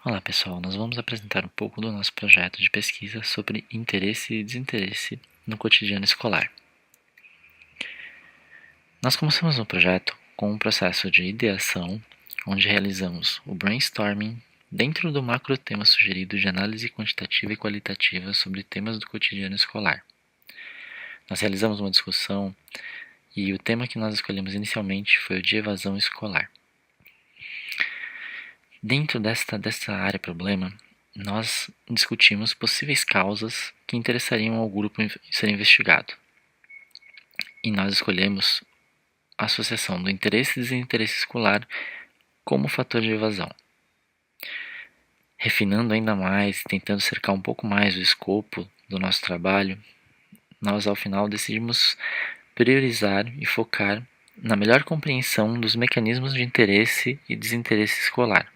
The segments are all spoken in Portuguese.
Olá pessoal, nós vamos apresentar um pouco do nosso projeto de pesquisa sobre interesse e desinteresse no cotidiano escolar. Nós começamos o projeto com um processo de ideação, onde realizamos o brainstorming dentro do macro tema sugerido de análise quantitativa e qualitativa sobre temas do cotidiano escolar. Nós realizamos uma discussão e o tema que nós escolhemos inicialmente foi o de evasão escolar. Dentro desta área problema, nós discutimos possíveis causas que interessariam ao grupo ser investigado. E nós escolhemos a associação do interesse e desinteresse escolar como fator de evasão. Refinando ainda mais, tentando cercar um pouco mais o escopo do nosso trabalho, nós ao final decidimos priorizar e focar na melhor compreensão dos mecanismos de interesse e desinteresse escolar.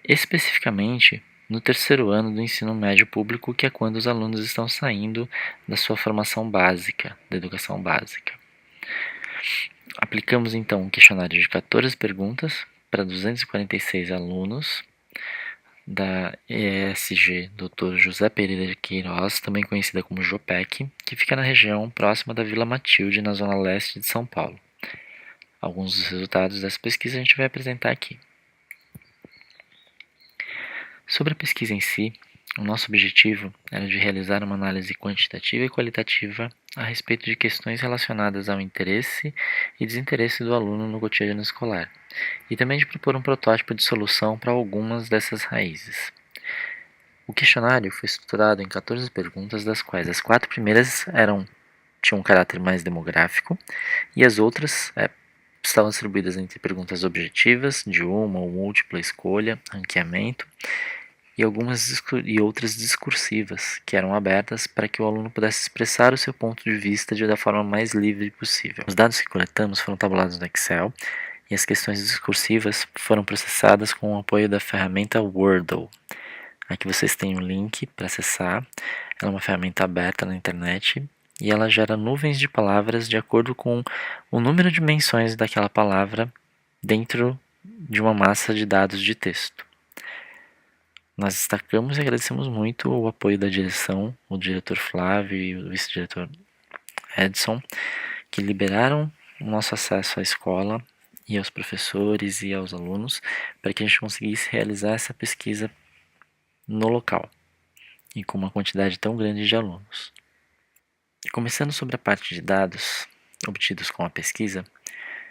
Especificamente no terceiro ano do ensino médio público, que é quando os alunos estão saindo da sua formação básica, da educação básica. Aplicamos então um questionário de 14 perguntas para 246 alunos da ESG Dr. José Pereira de Queiroz, também conhecida como JOPEC, que fica na região próxima da Vila Matilde, na zona leste de São Paulo. Alguns dos resultados dessa pesquisa a gente vai apresentar aqui. Sobre a pesquisa em si, o nosso objetivo era de realizar uma análise quantitativa e qualitativa a respeito de questões relacionadas ao interesse e desinteresse do aluno no cotidiano escolar, e também de propor um protótipo de solução para algumas dessas raízes. O questionário foi estruturado em 14 perguntas, das quais as 4 primeiras tinham um caráter mais demográfico, e as outras estavam distribuídas entre perguntas objetivas, de uma ou múltipla escolha, ranqueamento, e outras discursivas, que eram abertas para que o aluno pudesse expressar o seu ponto de vista da forma mais livre possível. Os dados que coletamos foram tabulados no Excel, e as questões discursivas foram processadas com o apoio da ferramenta Wordle. Aqui vocês têm um link para acessar. Ela é uma ferramenta aberta na internet e ela gera nuvens de palavras de acordo com o número de menções daquela palavra dentro de uma massa de dados de texto. Nós destacamos e agradecemos muito o apoio da direção, o diretor Flávio e o vice-diretor Edson, que liberaram o nosso acesso à escola e aos professores e aos alunos para que a gente conseguisse realizar essa pesquisa no local e com uma quantidade tão grande de alunos. Começando sobre a parte de dados obtidos com a pesquisa,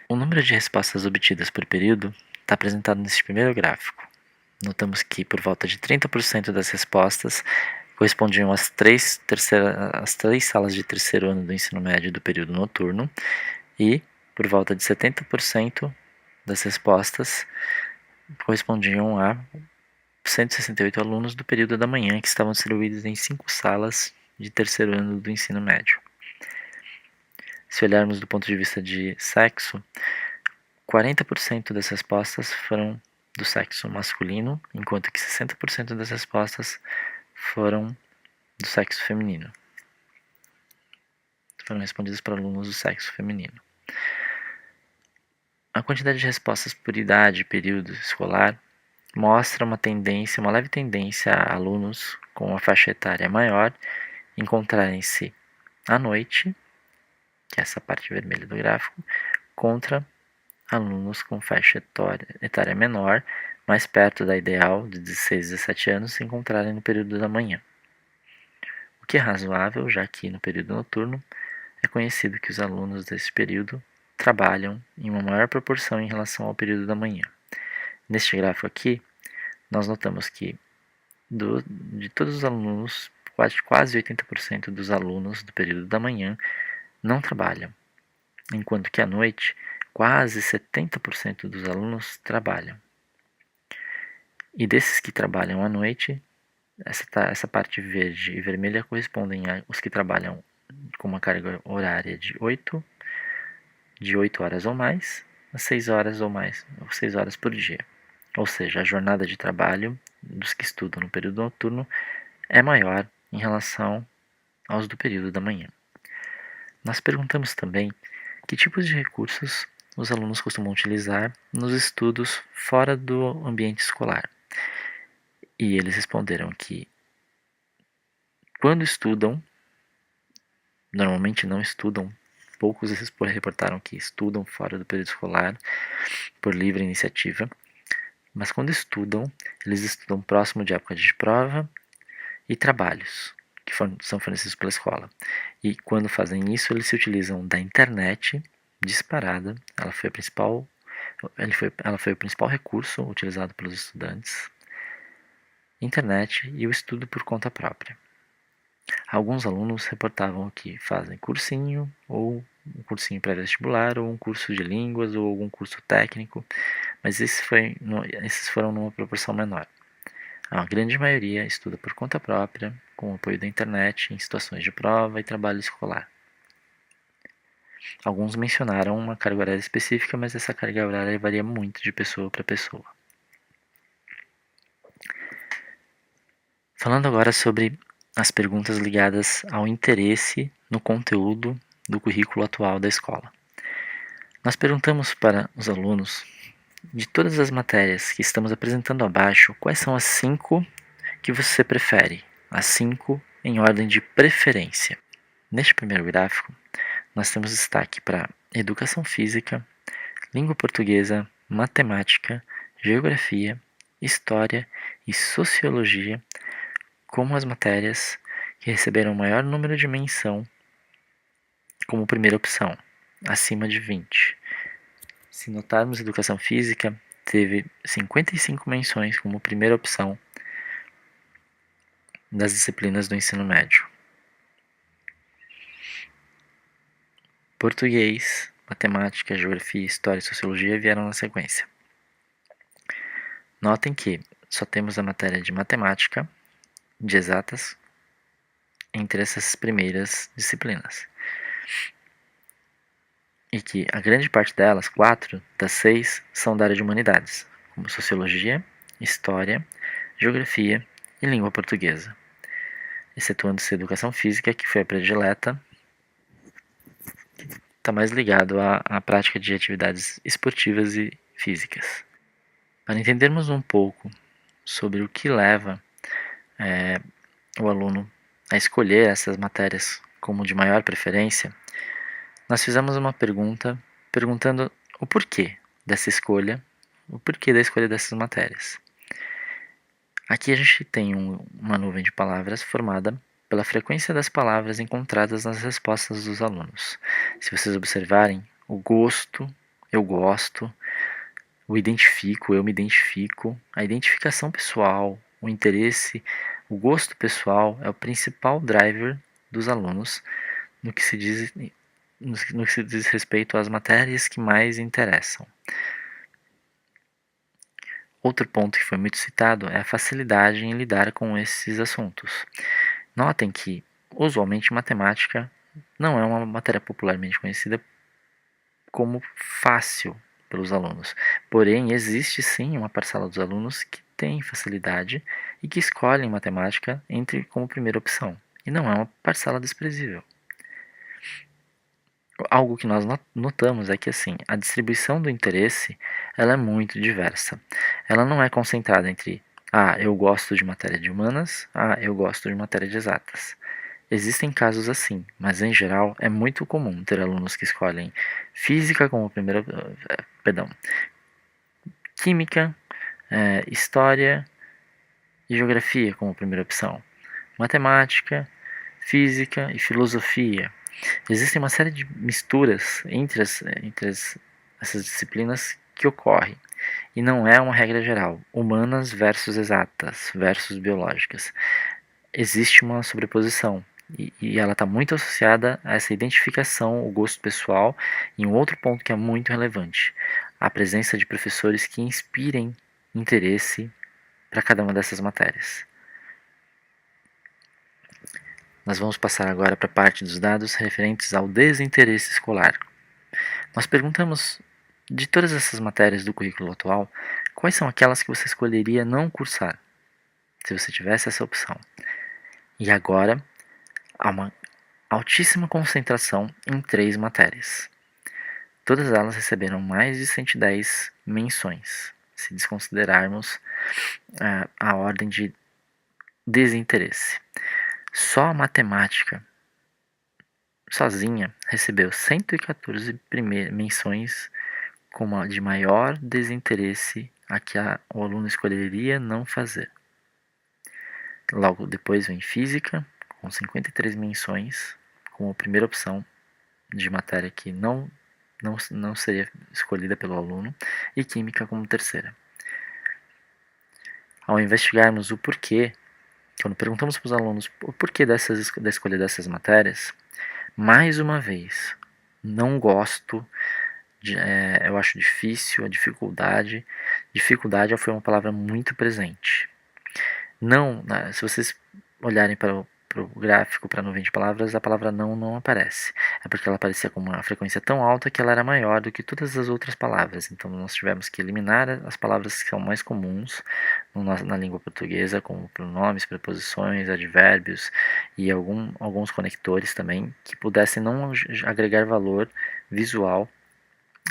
o número de respostas obtidas por período está apresentado neste primeiro gráfico. Notamos que por volta de 30% das respostas correspondiam às três salas de terceiro ano do ensino médio do período noturno e por volta de 70% das respostas correspondiam a 168 alunos do período da manhã, que estavam distribuídos em 5 salas de terceiro ano do ensino médio. Se olharmos do ponto de vista de sexo, 40% das respostas foram do sexo masculino, enquanto que 60% das respostas foram do sexo feminino. Foram respondidas por alunos do sexo feminino. A quantidade de respostas por idade e período escolar mostra uma leve tendência a alunos com uma faixa etária maior encontrarem-se à noite, que é essa parte vermelha do gráfico, contra alunos com faixa etária menor, mais perto da ideal de 16 a 17 anos, se encontrarem no período da manhã. O que é razoável, já que no período noturno é conhecido que os alunos desse período trabalham em uma maior proporção em relação ao período da manhã. Neste gráfico aqui, nós notamos que de todos os alunos, quase 80% dos alunos do período da manhã não trabalham, enquanto que à noite quase 70% dos alunos trabalham. E desses que trabalham à noite, essa parte verde e vermelha correspondem aos que trabalham com uma carga horária de 8 horas ou mais, a 6 horas ou mais, ou 6 horas por dia. Ou seja, a jornada de trabalho dos que estudam no período noturno é maior em relação aos do período da manhã. Nós perguntamos também que tipos de recursos os alunos costumam utilizar nos estudos fora do ambiente escolar. E eles responderam que quando estudam, normalmente não estudam, poucos reportaram que estudam fora do período escolar por livre iniciativa, mas quando estudam, eles estudam próximo de época de prova e trabalhos que são fornecidos pela escola. E quando fazem isso, eles se utilizam da internet disparada. Ela foi o principal recurso utilizado pelos estudantes, internet e o estudo por conta própria. Alguns alunos reportavam que fazem cursinho, ou um cursinho pré-vestibular, ou um curso de línguas, ou algum curso técnico, mas esses foram numa proporção menor. A grande maioria estuda por conta própria, com o apoio da internet, em situações de prova e trabalho escolar. Alguns mencionaram uma carga horária específica, mas essa carga horária varia muito de pessoa para pessoa. Falando agora sobre as perguntas ligadas ao interesse no conteúdo do currículo atual da escola. Nós perguntamos para os alunos, de todas as matérias que estamos apresentando abaixo, quais são as 5 que você prefere? As 5 em ordem de preferência. Neste primeiro gráfico, nós temos destaque para educação física, língua portuguesa, matemática, geografia, história e sociologia como as matérias que receberam o maior número de menção como primeira opção, acima de 20. Se notarmos educação física, teve 55 menções como primeira opção das disciplinas do ensino médio. Português, matemática, geografia, história e sociologia vieram na sequência. Notem que só temos a matéria de matemática, de exatas, entre essas primeiras disciplinas. E que a grande parte delas, 4 das 6, são da área de humanidades, como sociologia, história, geografia e língua portuguesa, excetuando-se educação física, que foi a predileta, está mais ligado à prática de atividades esportivas e físicas. Para entendermos um pouco sobre o que leva o aluno a escolher essas matérias como de maior preferência, nós fizemos uma pergunta perguntando o porquê dessa escolha, o porquê da escolha dessas matérias. Aqui a gente tem uma nuvem de palavras formada pela frequência das palavras encontradas nas respostas dos alunos. Se vocês observarem, o gosto, eu gosto, o identifico, eu me identifico, a identificação pessoal, o interesse, o gosto pessoal é o principal driver dos alunos no que se diz respeito às matérias que mais interessam. Outro ponto que foi muito citado é a facilidade em lidar com esses assuntos. Notem que, usualmente, matemática não é uma matéria popularmente conhecida como fácil pelos alunos. Porém, existe sim uma parcela dos alunos que tem facilidade e que escolhem matemática como primeira opção. E não é uma parcela desprezível. Algo que nós notamos é que assim, a distribuição do interesse ela é muito diversa. Ela não é concentrada entre eu gosto de matéria de humanas, eu gosto de matéria de exatas. Existem casos assim, mas em geral é muito comum ter alunos que escolhem física como primeira, química, história e geografia como primeira opção, matemática, física e filosofia. Existem uma série de misturas entre essas disciplinas que ocorrem. E não é uma regra geral. Humanas versus exatas versus biológicas. Existe uma sobreposição. E ela está muito associada a essa identificação, o gosto pessoal. E um outro ponto que é muito relevante. A presença de professores que inspirem interesse para cada uma dessas matérias. Nós vamos passar agora para a parte dos dados referentes ao desinteresse escolar. Nós perguntamos, de todas essas matérias do currículo atual, quais são aquelas que você escolheria não cursar, se você tivesse essa opção. E agora, há uma altíssima concentração em 3 matérias. Todas elas receberam mais de 110 menções. se desconsiderarmos a ordem de desinteresse. Só a matemática sozinha recebeu 114 menções como a de maior desinteresse a que o aluno escolheria não fazer. Logo depois vem física, com 53 menções, como primeira opção de matéria que não seria escolhida pelo aluno, e química como terceira. Ao investigarmos o porquê, quando perguntamos para os alunos o porquê da escolha dessas matérias, mais uma vez, não gosto, eu acho difícil, a dificuldade foi uma palavra muito presente. Não, se vocês olharem para o gráfico, para a nuvem de palavras, a palavra não aparece. É porque ela aparecia com uma frequência tão alta que ela era maior do que todas as outras palavras. Então nós tivemos que eliminar as palavras que são mais comuns na língua portuguesa, como pronomes, preposições, advérbios e alguns conectores também, que pudessem não agregar valor visual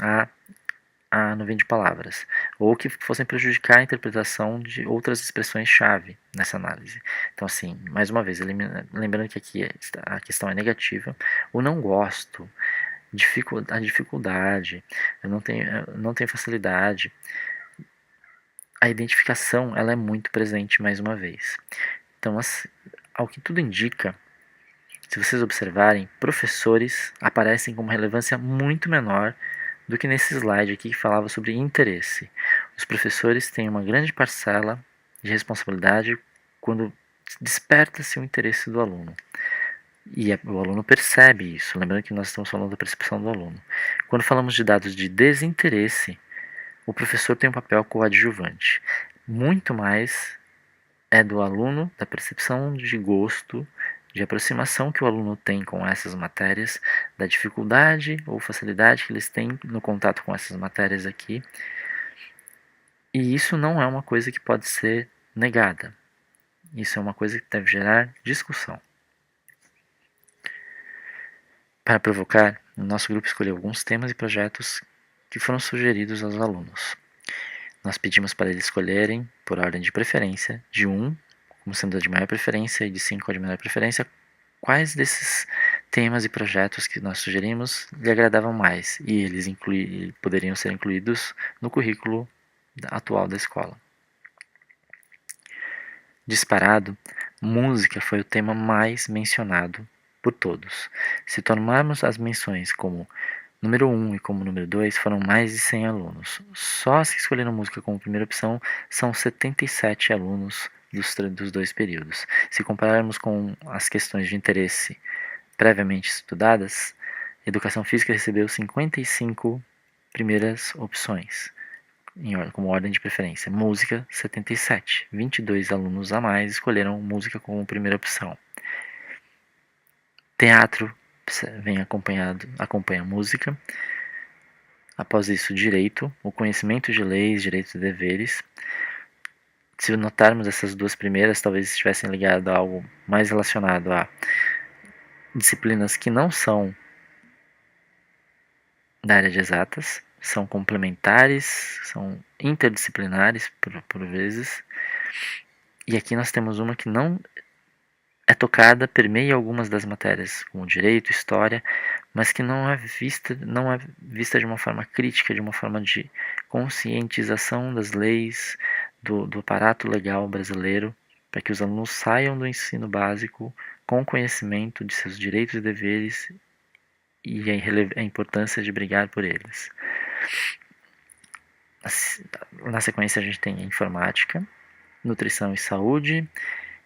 a nuvem de palavras, ou que fossem prejudicar a interpretação de outras expressões-chave nessa análise. Então, assim, mais uma vez, lembrando que aqui a questão é negativa, o não gosto, a dificuldade, eu não tenho facilidade, a identificação ela é muito presente mais uma vez. Então, assim, ao que tudo indica, se vocês observarem, professores aparecem com uma relevância muito menor do que nesse slide aqui que falava sobre interesse. Os professores têm uma grande parcela de responsabilidade quando desperta-se o interesse do aluno. E o aluno percebe isso, lembrando que nós estamos falando da percepção do aluno. Quando falamos de dados de desinteresse, o professor tem um papel coadjuvante. Muito mais é do aluno, da percepção de gosto, de aproximação que o aluno tem com essas matérias, da dificuldade ou facilidade que eles têm no contato com essas matérias aqui. E isso não é uma coisa que pode ser negada. Isso é uma coisa que deve gerar discussão. Para provocar, o nosso grupo escolheu alguns temas e projetos que foram sugeridos aos alunos. Nós pedimos para eles escolherem, por ordem de preferência, de 1 como sendo a de maior preferência e de 5 a de menor preferência, quais desses temas e projetos que nós sugerimos lhe agradavam mais e eles poderiam ser incluídos no currículo atual da escola. Disparado, música foi o tema mais mencionado por todos. Se tomarmos as menções como número 1 e como número 2, foram mais de 100 alunos. Só as que escolheram música como primeira opção são 77 alunos dos dois períodos. Se compararmos com as questões de interesse previamente estudadas, educação física recebeu 55 primeiras opções, como ordem de preferência. Música, 77. 22 alunos a mais escolheram música como primeira opção. Teatro acompanha a música. Após isso, direito, o conhecimento de leis, direitos e deveres. Se notarmos essas duas primeiras, talvez estivessem ligadas a algo mais relacionado a disciplinas que não são da área de exatas, são complementares, são interdisciplinares por vezes. E aqui nós temos uma que não é tocada, permeia algumas das matérias, como direito, história, mas que não é vista de uma forma crítica, de uma forma de conscientização das leis, do aparato legal brasileiro, para que os alunos saiam do ensino básico com conhecimento de seus direitos e deveres e a importância de brigar por eles. Na sequência a gente tem informática, nutrição e saúde,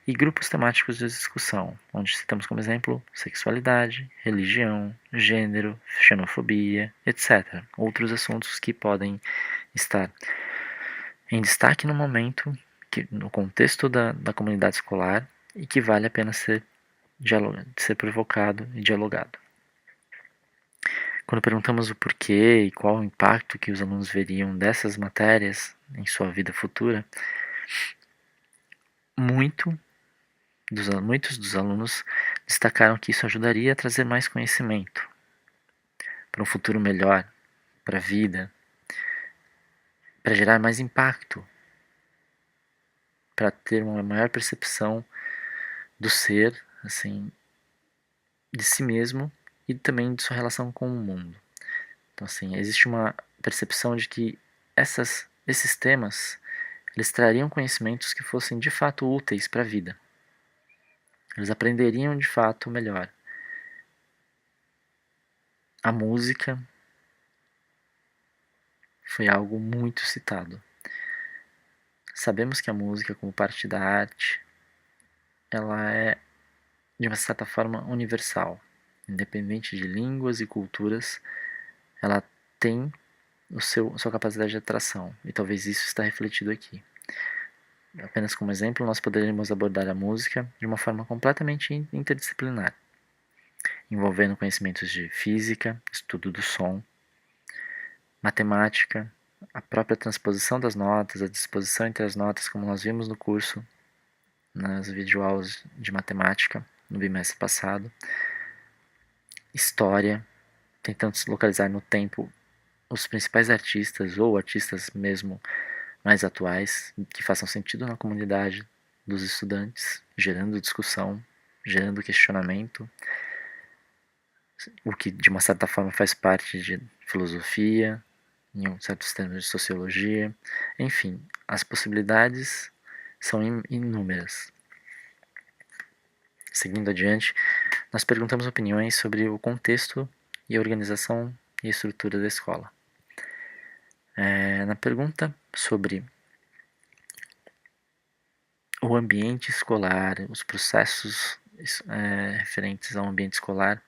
e grupos temáticos de discussão, onde citamos como exemplo sexualidade, religião, gênero, xenofobia, etc. Outros assuntos que podem estar em destaque no momento, no contexto da comunidade escolar, e que vale a pena ser provocado e dialogado. Quando perguntamos o porquê e qual o impacto que os alunos veriam dessas matérias em sua vida futura, muitos dos alunos destacaram que isso ajudaria a trazer mais conhecimento para um futuro melhor, para a vida, para gerar mais impacto, para ter uma maior percepção do ser, assim, de si mesmo e também de sua relação com o mundo. Então, assim, existe uma percepção de que esses temas, eles trariam conhecimentos que fossem de fato úteis para a vida. Eles aprenderiam de fato melhor. A música foi algo muito citado. Sabemos que a música, como parte da arte, ela é, de uma certa forma, universal. Independente de línguas e culturas, ela tem sua capacidade de atração. E talvez isso está refletido aqui. Apenas como exemplo, nós poderíamos abordar a música de uma forma completamente interdisciplinar, envolvendo conhecimentos de física, estudo do som, matemática, a própria transposição das notas, a disposição entre as notas, como nós vimos no curso, nas videoaulas de matemática, no bimestre passado, história, tentando se localizar no tempo os principais artistas ou artistas mesmo mais atuais que façam sentido na comunidade dos estudantes, gerando discussão, gerando questionamento, o que de uma certa forma faz parte de filosofia, em certos termos de sociologia, enfim, as possibilidades são inúmeras. Seguindo adiante, nós perguntamos opiniões sobre o contexto e a organização e estrutura da escola. Na pergunta sobre o ambiente escolar, os processos referentes ao ambiente escolar,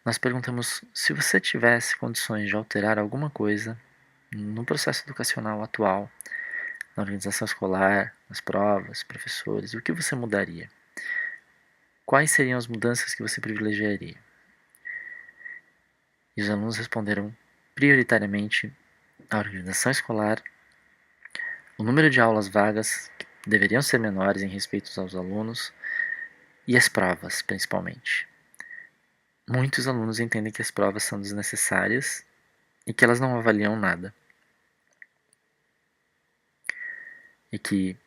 nós perguntamos se você tivesse condições de alterar alguma coisa no processo educacional atual, na organização escolar, nas provas, professores, o que você mudaria? Quais seriam as mudanças que você privilegiaria? E os alunos responderam prioritariamente a organização escolar, o número de aulas vagas que deveriam ser menores em respeito aos alunos e as provas, principalmente. Muitos alunos entendem que as provas são desnecessárias e que elas não avaliam nada. E que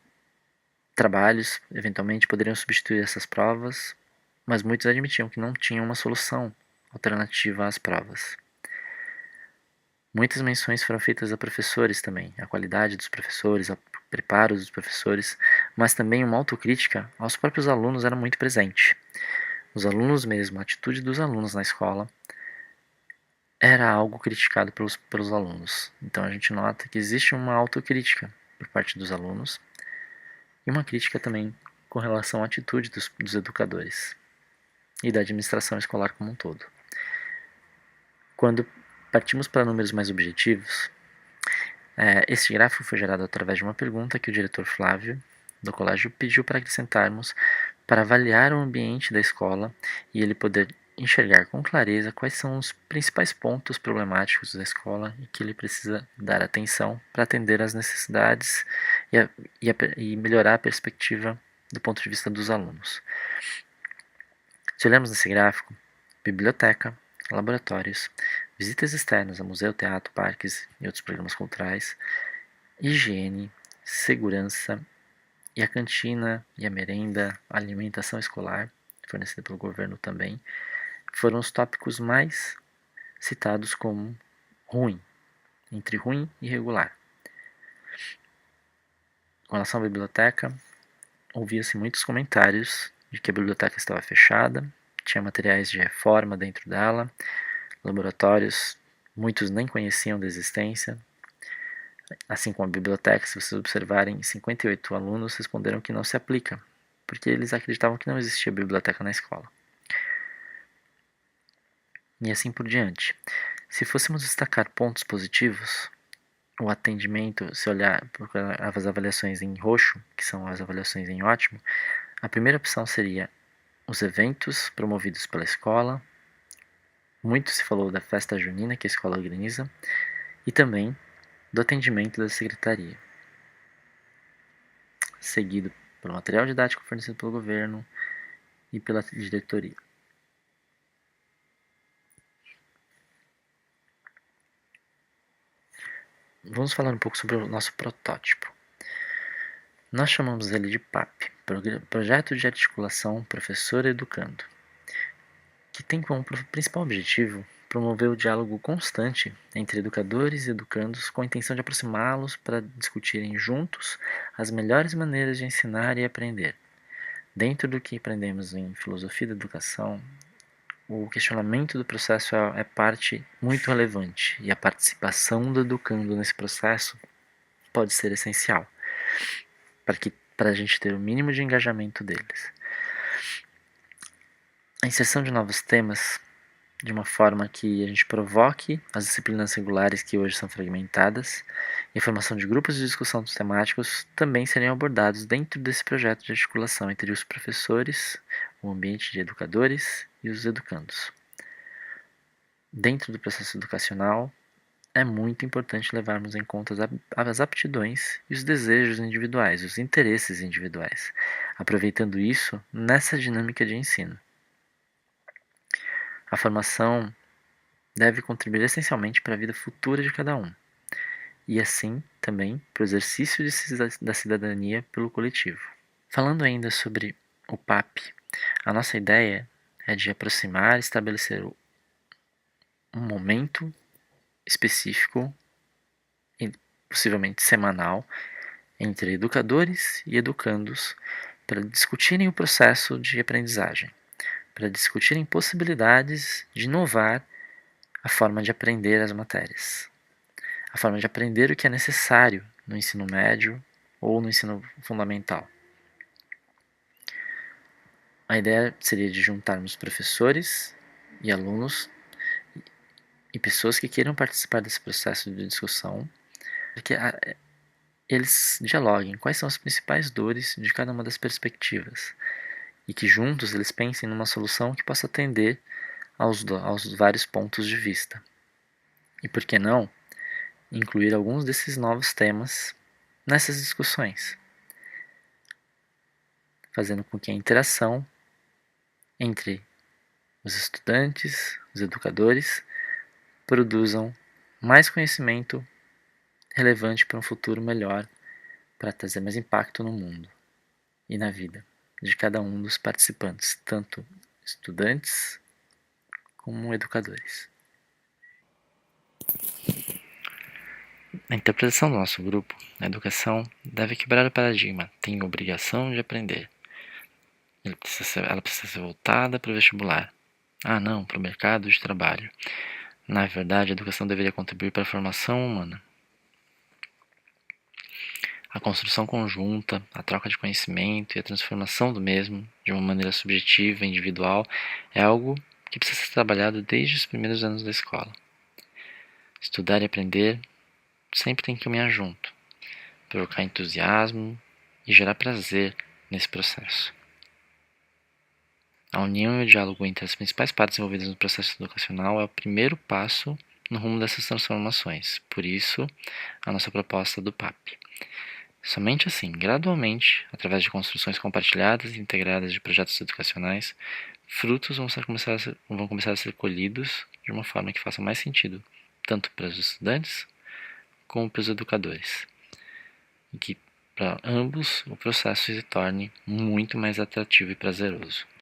trabalhos, eventualmente, poderiam substituir essas provas, mas muitos admitiam que não tinham uma solução alternativa às provas. Muitas menções foram feitas a professores também, a qualidade dos professores, o preparo dos professores, mas também uma autocrítica aos próprios alunos era muito presente. Os alunos mesmo, a atitude dos alunos na escola era algo criticado pelos alunos. Então a gente nota que existe uma autocrítica por parte dos alunos e uma crítica também com relação à atitude dos educadores e da administração escolar como um todo. Quando partimos para números mais objetivos, este gráfico foi gerado através de uma pergunta que o diretor Flávio, do colégio, pediu para acrescentarmos para avaliar o ambiente da escola e ele poder enxergar com clareza quais são os principais pontos problemáticos da escola e que ele precisa dar atenção para atender às necessidades e melhorar a perspectiva do ponto de vista dos alunos. Se olharmos nesse gráfico, biblioteca, laboratórios, visitas externas a museu, teatro, parques e outros programas culturais, higiene, segurança e a cantina e a merenda, a alimentação escolar, fornecida pelo governo também, foram os tópicos mais citados como ruim, entre ruim e regular. Com relação à biblioteca, ouvia-se muitos comentários de que a biblioteca estava fechada, tinha materiais de reforma dentro dela, laboratórios, muitos nem conheciam da existência. Assim como a biblioteca, se vocês observarem, 58 alunos responderam que não se aplica, porque eles acreditavam que não existia biblioteca na escola. E assim por diante. Se fôssemos destacar pontos positivos, o atendimento, se olhar as avaliações em roxo, que são as avaliações em ótimo, a primeira opção seria os eventos promovidos pela escola. Muito se falou da festa junina que a escola organiza e também do atendimento da secretaria, seguido pelo material didático fornecido pelo governo e pela diretoria. vamos falar um pouco sobre o nosso protótipo. Nós chamamos ele de PAP, Projeto de Articulação Professor-Educando, que tem como principal objetivo promover o diálogo constante entre educadores e educandos com a intenção de aproximá-los para discutirem juntos as melhores maneiras de ensinar e aprender. Dentro do que aprendemos em filosofia da educação, o questionamento do processo é parte muito relevante e a participação do educando nesse processo pode ser essencial para a gente ter o mínimo de engajamento deles. A inserção de novos temas de uma forma que a gente provoque as disciplinas regulares que hoje são fragmentadas e a formação de grupos de discussão dos temáticos também seriam abordados dentro desse projeto de articulação entre os professores, o ambiente de educadores e os educandos. Dentro do processo educacional, é muito importante levarmos em conta as aptidões e os desejos individuais, os interesses individuais, aproveitando isso nessa dinâmica de ensino. A formação deve contribuir essencialmente para a vida futura de cada um, e assim também para o exercício da cidadania pelo coletivo. Falando ainda sobre o PAP, a nossa ideia é de aproximar e estabelecer um momento específico e possivelmente semanal entre educadores e educandos para discutirem o processo de aprendizagem, para discutirem possibilidades de inovar a forma de aprender as matérias, a forma de aprender o que é necessário no ensino médio ou no ensino fundamental. A ideia seria de juntarmos professores e alunos e pessoas que queiram participar desse processo de discussão, para que eles dialoguem quais são as principais dores de cada uma das perspectivas e que juntos eles pensem numa solução que possa atender aos vários pontos de vista. E por que não incluir alguns desses novos temas nessas discussões, fazendo com que a interação entre os estudantes, os educadores, produzam mais conhecimento relevante para um futuro melhor, para trazer mais impacto no mundo e na vida de cada um dos participantes, tanto estudantes como educadores. A interpretação do nosso grupo, a educação, deve quebrar o paradigma, tem obrigação de aprender. Ela precisa ser voltada para o vestibular. Ah, não, para o mercado de trabalho. Na verdade, a educação deveria contribuir para a formação humana. A construção conjunta, a troca de conhecimento e a transformação do mesmo, de uma maneira subjetiva e individual, é algo que precisa ser trabalhado desde os primeiros anos da escola. Estudar e aprender sempre tem que caminhar junto, provocar entusiasmo e gerar prazer nesse processo. A união e o diálogo entre as principais partes envolvidas no processo educacional é o primeiro passo no rumo dessas transformações. Por isso, a nossa proposta do PAP. Somente assim, gradualmente, através de construções compartilhadas e integradas de projetos educacionais, frutos vão começar a ser colhidos de uma forma que faça mais sentido, tanto para os estudantes como para os educadores. E que, para ambos, o processo se torne muito mais atrativo e prazeroso.